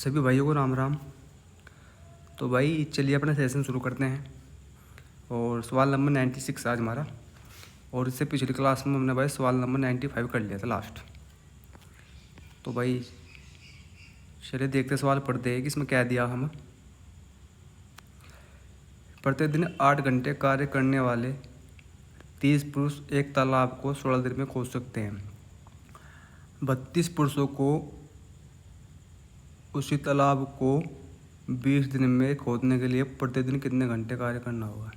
सभी भाइयों को राम राम। तो भाई चलिए अपना सेशन शुरू करते हैं। और सवाल नंबर 96 आज हमारा। और इससे पिछली क्लास में हमने भाई सवाल नंबर 95 कर लिया था लास्ट। तो भाई चलिए देखते सवाल पढ़ते हैं कि इसमें क्या दिया हमें। प्रतिदिन 8 घंटे कार्य करने वाले 30 पुरुष एक तालाब को 16 दिन में खोद सकते हैं। 32 पुरुषों को उसी तालाब को 20 दिन में खोदने के लिए प्रतिदिन कितने घंटे कार्य करना होगा।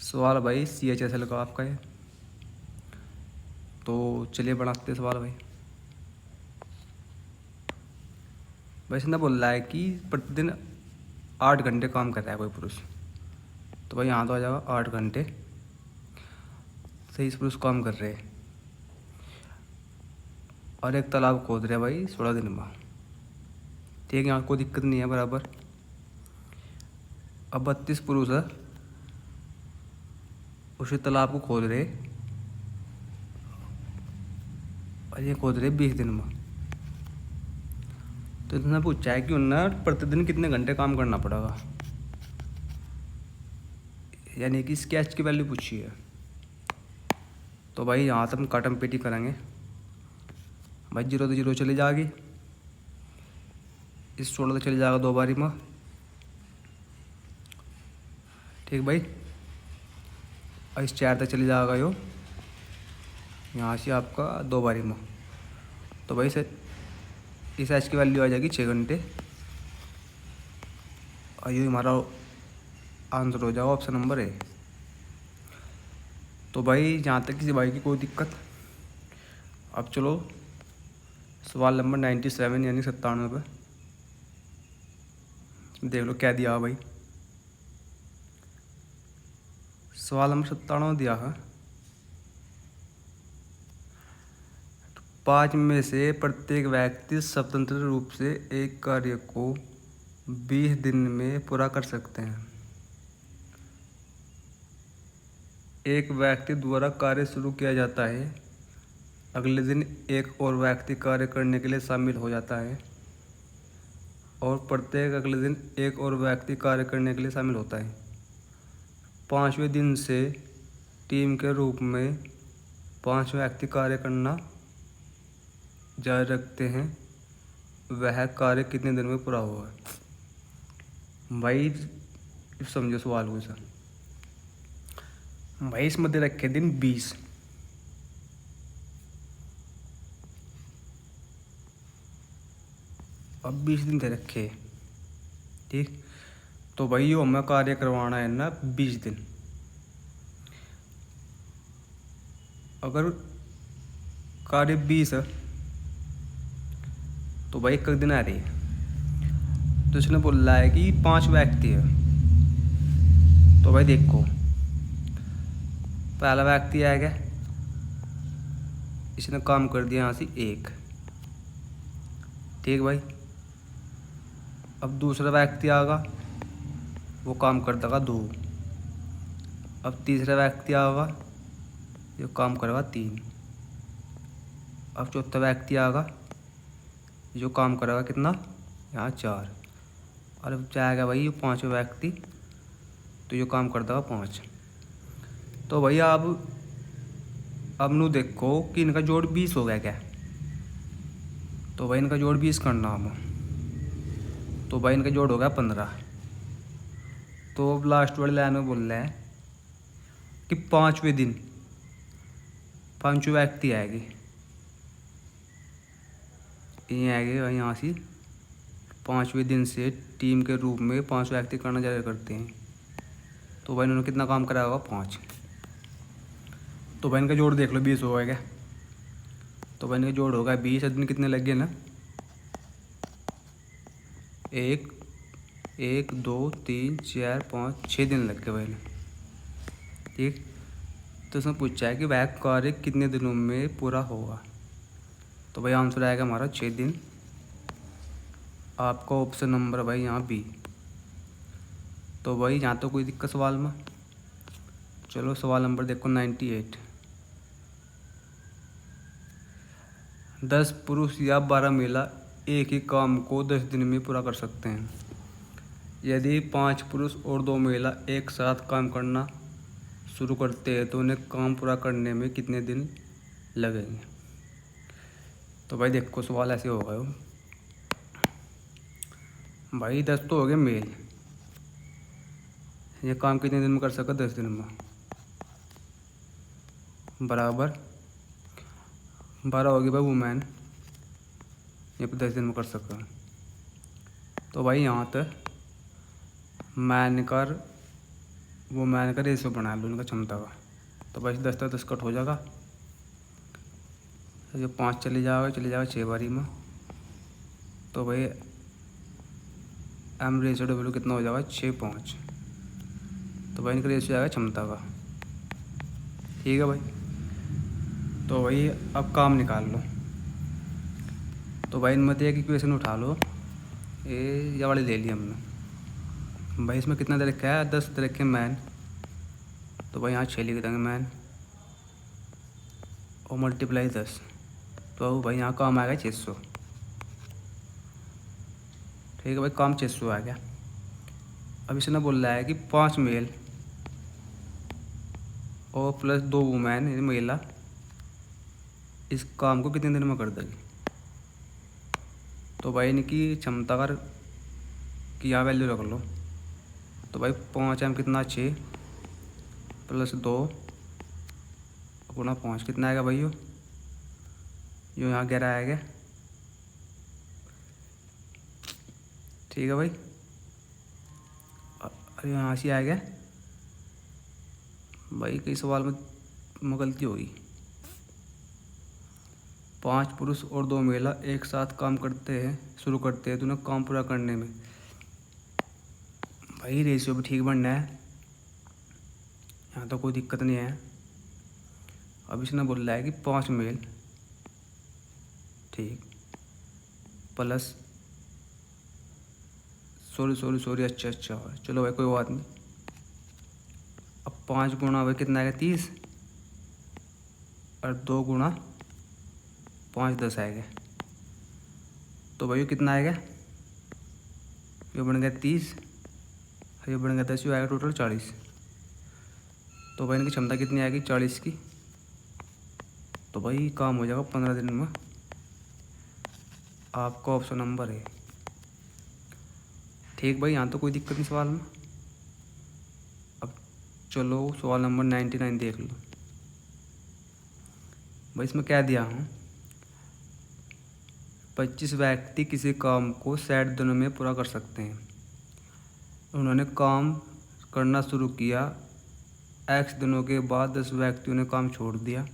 सवाल भाई CHSL का आपका है। तो चलिए बढ़ाते हैं सवाल भाई। इसने बोल रहा है कि प्रतिदिन 8 घंटे काम कर रहा है कोई पुरुष। तो भाई यहाँ तो आ जाएगा 8 घंटे 23 पुरुष काम कर रहे हैं और एक तालाब खोद रहे हैं भाई 16 दिन में। ठीक है, यहाँ कोई दिक्कत नहीं है बराबर। अब 32 पुरुष है उसी तालाब को खोद रहे और ये खोद रहे 20 दिन में। तो इतना पूछा है कि उन्हें प्रतिदिन कितने घंटे काम करना पड़ेगा, यानी कि इसकी एच की वैल्यू पूछी है। तो भाई यहाँ से हम काटम पेटी करेंगे भाई। 0 तो 0 चली जाएगी, इस 16 तो चली जाएगा 2 बारी में। ठीक भाई, और इस 4 तक चली जाएगा यो यहाँ से आपका 2 बारी में। तो भाई से इस एच की वैल्यू आ जाएगी 6 घंटे और ये हमारा आंसर हो जाएगा ऑप्शन नंबर A। तो भाई जहाँ तक किसी भाई की कोई दिक्कत। अब चलो सवाल नंबर 97 यानी 97 पे देख लो क्या दिया भाई। सवाल नंबर 97 दिया है 5 में से प्रत्येक व्यक्ति स्वतंत्र रूप से एक कार्य को 20 दिन में पूरा कर सकते हैं। एक व्यक्ति द्वारा कार्य शुरू किया जाता है, अगले दिन एक और व्यक्ति कार्य करने के लिए शामिल हो जाता है और प्रत्येक अगले दिन एक और व्यक्ति कार्य करने के लिए शामिल होता है। 5वें दिन से टीम के रूप में 5 व्यक्ति कार्य करना जारी रखते हैं। वह कार्य कितने दिन में पूरा हुआ। भाई समझो सवाल को सर। भाई इसमें दे रखे दिन 20। अब 20 दिन दे रखे। ठीक, तो भाई यो हमें कार्य करवाना है ना 20 दिन। अगर कार्य 20 है तो भाई एक दिन आ रही है। तो इसने बोल रहा है कि 5 व्यक्ति है। तो भाई देखो पहला व्यक्ति आएगा, इसने काम कर दिया यहाँ से 1। ठीक भाई, अब दूसरा व्यक्ति आएगा वो काम कर देगा 2। अब तीसरा व्यक्ति आएगा जो काम करेगा 3। अब चौथा व्यक्ति आएगा जो काम करेगा कितना यहाँ 4। और अब जाएगा भाई ये 5वें व्यक्ति तो जो काम कर देगा 5। तो भैया अब नू देखो कि इनका जोड़ 20 हो गया क्या। तो भाई इनका जोड़ 20 करना हम। तो भाई इनका जोड़ हो गया 15। तो अब लास्ट वाले लाइन में बोल रहा है कि 5वें दिन 5 व्यक्ति आएंगे, ये आएंगे और यहाँ से 5वें दिन से टीम के रूप में 5 व्यक्ति करना जारी करते हैं। तो भाई इन्होंने कितना काम कराया होगा 5। तो भाई इनका जोड़ देख लो 20 हो गया। तो भाई इनका जोड़ होगा 20। दिन कितने लग गए ना, 1 2 3 4 5 6 दिन लग गए भाई। ठीक, तो उसने पूछा है कि वह कार्य कितने दिनों में पूरा होगा। तो भाई आंसर आएगा हमारा 6 दिन। आपका ऑप्शन नंबर भाई यहाँ B। तो भाई यहाँ तो कोई दिक्कत सवाल में। चलो सवाल नंबर देखो 98। 10 पुरुष या 12 महिला एक ही काम को 10 दिन में पूरा कर सकते हैं। यदि 5 पुरुष और 2 महिला एक साथ काम करना शुरू करते हैं तो उन्हें काम पूरा करने में कितने दिन लगेंगे। तो भाई देखो सवाल ऐसे होगा भाई 10 तो हो गए मेल, ये काम कितने दिन में कर सका 10 दिन में, बराबर 12 होगी भाई वुमेन, ये 10 दिन में कर सका। तो भाई यहाँ तक मैन का रेशियो बना लो उनका क्षमता का। तो भाई 10 तक 10 कट हो जाएगा, जो 5 चले जाएगा 6 बारी में। तो भाई एम रेशियो डब्ल्यू कितना हो जाएगा 6:5। तो भाई इनका रेशियो आएगा क्षमता का। ठीक है भाई। तो भाई अब काम निकाल लो। तो भाई इनमें एक इक्वेशन उठा लो, ये वाली ले ली हमने। भाई इसमें कितना दे रखा है 10 दे रखे मैन, तो भाई यहाँ 6 लिख देंगे मैन और मल्टीप्लाई 10। तो भाई यहाँ काम आएगा 600। ठीक है भाई, काम 600 आ गया। अब इसने बोल रहा है कि 5 मेल और प्लस 2 वुमेन यानी महिला इस काम को कितने दिन में कर देगी। तो भाई इनकी क्षमता का की यहाँ वैल्यू रख लो। तो भाई 5 एम कितना 6 प्लस 2 गुणा 5 कितना आएगा भाई, यो यहाँ 11 आएगा। ठीक है भाई, अरे यहाँ से आएगा भाई, कई सवाल में गलती होगी। 5 पुरुष और 2 महिला एक साथ काम शुरू करते हैं तो उन्हें काम पूरा करने में, भाई रेशियो भी ठीक बनना है, यहाँ तो कोई दिक्कत नहीं है। अब इसने बोल रहा है कि 5 मेल ठीक प्लस सॉरी अच्छा चलो भाई कोई बात नहीं। अब 5 गुणा भाई कितना आएगा 30 और 2 गुणा 5 10 आएगा। तो भाई कितना आएगा, ये बन गया 30 और ये बन गया 10, ये आएगा टोटल 40। तो भाई इनकी क्षमता कितनी आएगी 40 की। तो भाई काम हो जाएगा 15 दिन में, आपका ऑप्शन नंबर है। ठीक भाई, यहाँ तो कोई दिक्कत नहीं सवाल में। अब चलो सवाल नंबर 99 देख लो। भाई इसमें क्या दिया हूँ, 25 व्यक्ति किसी काम को 60 दिनों में पूरा कर सकते हैं। उन्होंने काम करना शुरू किया, x दिनों के बाद 10 व्यक्तियों ने काम छोड़ दिया।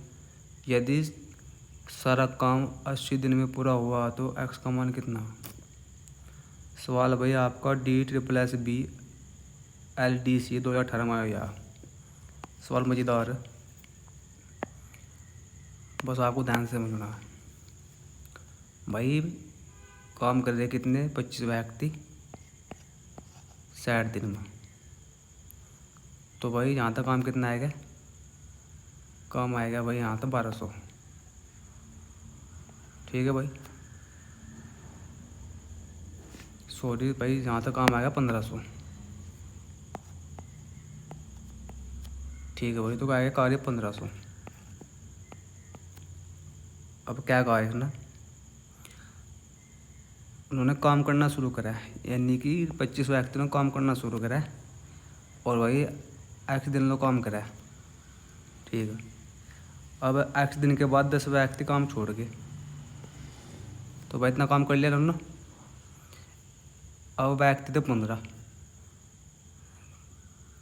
यदि सारा काम 80 दिन में पूरा हुआ तो x का मान कितना। सवाल भाई आपका DSSB LDC 2018 में आया। सवाल मज़ेदार है, बस आपको ध्यान से समझना है। भाई काम कर रहे कितने 25 व्यक्ति 60 दिन में। तो भाई यहाँ तक काम कितना आएगा, काम आएगा भाई यहाँ तक 1200। ठीक है भाई, सॉरी भाई यहाँ तक काम आएगा 1500। ठीक है भाई, तो क्या आएगा कार्य 1500। अब क्या कहा है इसने, उन्होंने काम करना शुरू करा है, यानी कि 25 व्यक्तियों ने काम करना शुरू करा है और भाई x दिन लो काम करा है। ठीक है, अब x दिन के बाद 10 व्यक्ति काम छोड़ गए। तो भाई इतना काम कर लिया उन्होंने। अब व्यक्ति थे 15,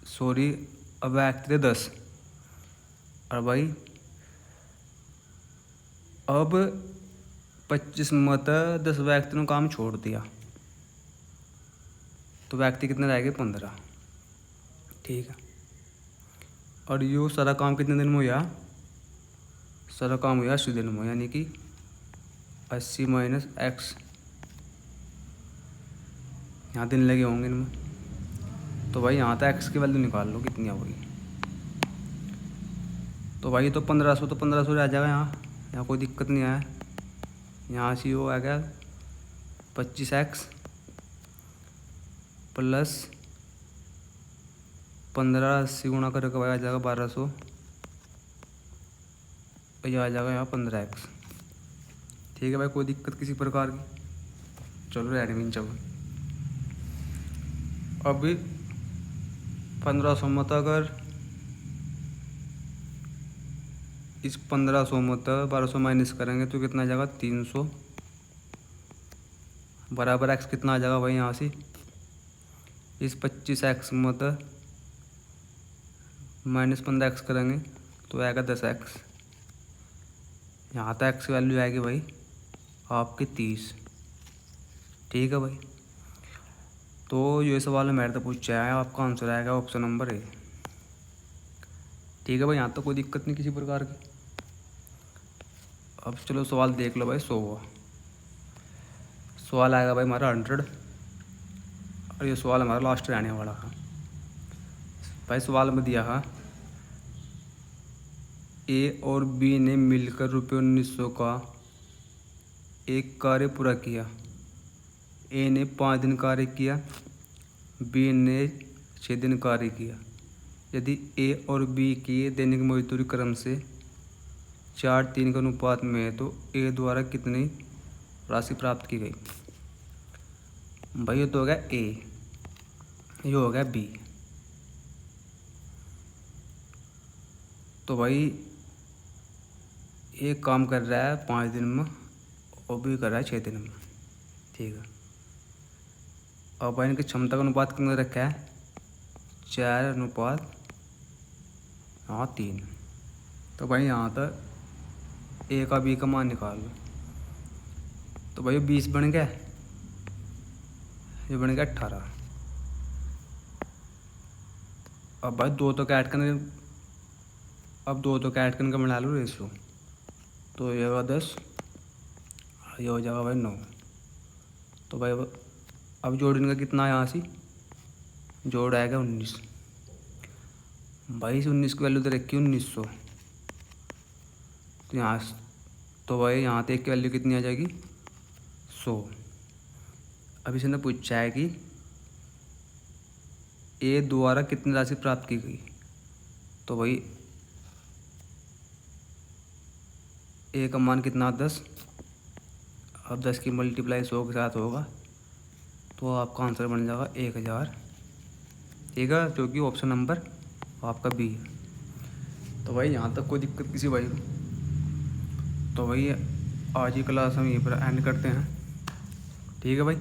सॉरी अब व्यक्ति थे 10 और भाई अब 25 में 10 व्यक्ति ने काम छोड़ दिया, तो व्यक्ति कितने रह गए 15। ठीक है, और यो सारा काम कितने दिन में हुआ, सारा काम हुआ 80 दिन में, यानी कि 80 माइनस x, यहाँ दिन लगे होंगे इनमें। तो भाई यहाँ तक x की वैल्यू निकाल लो कितनी होगी। तो भाई तो 1500 तो 1500 रह जाएगा, यहाँ कोई दिक्कत नहीं है। यहाँ से वो आ गया 25x प्लस 15 80 गुणा करके भाई आ जाएगा 1200, ये आ जाएगा यहाँ 15x। ठीक है भाई, कोई दिक्कत किसी प्रकार की? चलो एडमिन चलो। अभी 1500 मत अगर इस 1500 मत 1200 माइनस करेंगे तो कितना आ जाएगा 300 बराबर x कितना आ जाएगा भाई यहाँ से, इस 25x मत माइनस 15x करेंगे तो आएगा 10x। यहाँ तक x की वैल्यू आएगी भाई आपकी 30। ठीक है भाई, तो ये सवाल मेरे तो पूछा है, आपका आंसर आएगा ऑप्शन नंबर ए। ठीक है भाई, यहाँ तो कोई दिक्कत नहीं किसी प्रकार की। अब चलो सवाल देख लो भाई 100। सवाल आएगा भाई हमारा 100, और ये सवाल हमारा लास्ट रहने वाला है भाई। सवाल में दिया है ए और बी ने मिलकर रुपये 1900 का एक कार्य पूरा किया। ए ने 5 दिन कार्य किया, बी ने 6 दिन कार्य किया। यदि ए और बी की दैनिक मजदूरी क्रम से 4:3 के अनुपात में है तो ए द्वारा कितनी राशि प्राप्त की गई? भाई ये तो हो गया ए, ये हो गया बी। तो भाई एक काम कर रहा है 5 दिन में और बी कर रहा है 6 दिन में। ठीक है, और भाई इनकी क्षमता का अनुपात कितना रखा है? 4:3। तो भाई यहाँ तक ए का बी का मान निकाल लो। तो भाई 20 बन गया, ये बन गया 18। अब भाई दो तो कैट करने, अब दो तो कैट करने का बना लो रेशो, तो ये होगा 10, ये हो जाएगा भाई 9। तो भाई अब जोड़ने का कितना है यहाँ से? जोड़ आएगा 19। भाई इस 19 की वैल्यू तो रखी 1900, तो यहाँ तो भाई यहाँ तक की वैल्यू कितनी आ जाएगी? 100। अब इसने पूछा है कि ए द्वारा कितनी राशि प्राप्त की गई। तो भाई ए का मान कितना? 10। अब 10 की मल्टीप्लाई 100 के साथ होगा तो आपका आंसर बन जाएगा 1000। ठीक है, जो कि ऑप्शन नंबर आपका बी है। तो भाई यहाँ तक कोई दिक्कत किसी भाई को? तो भाई आज ही क्लास हम यहीं पर एंड करते हैं। ठीक है भाई।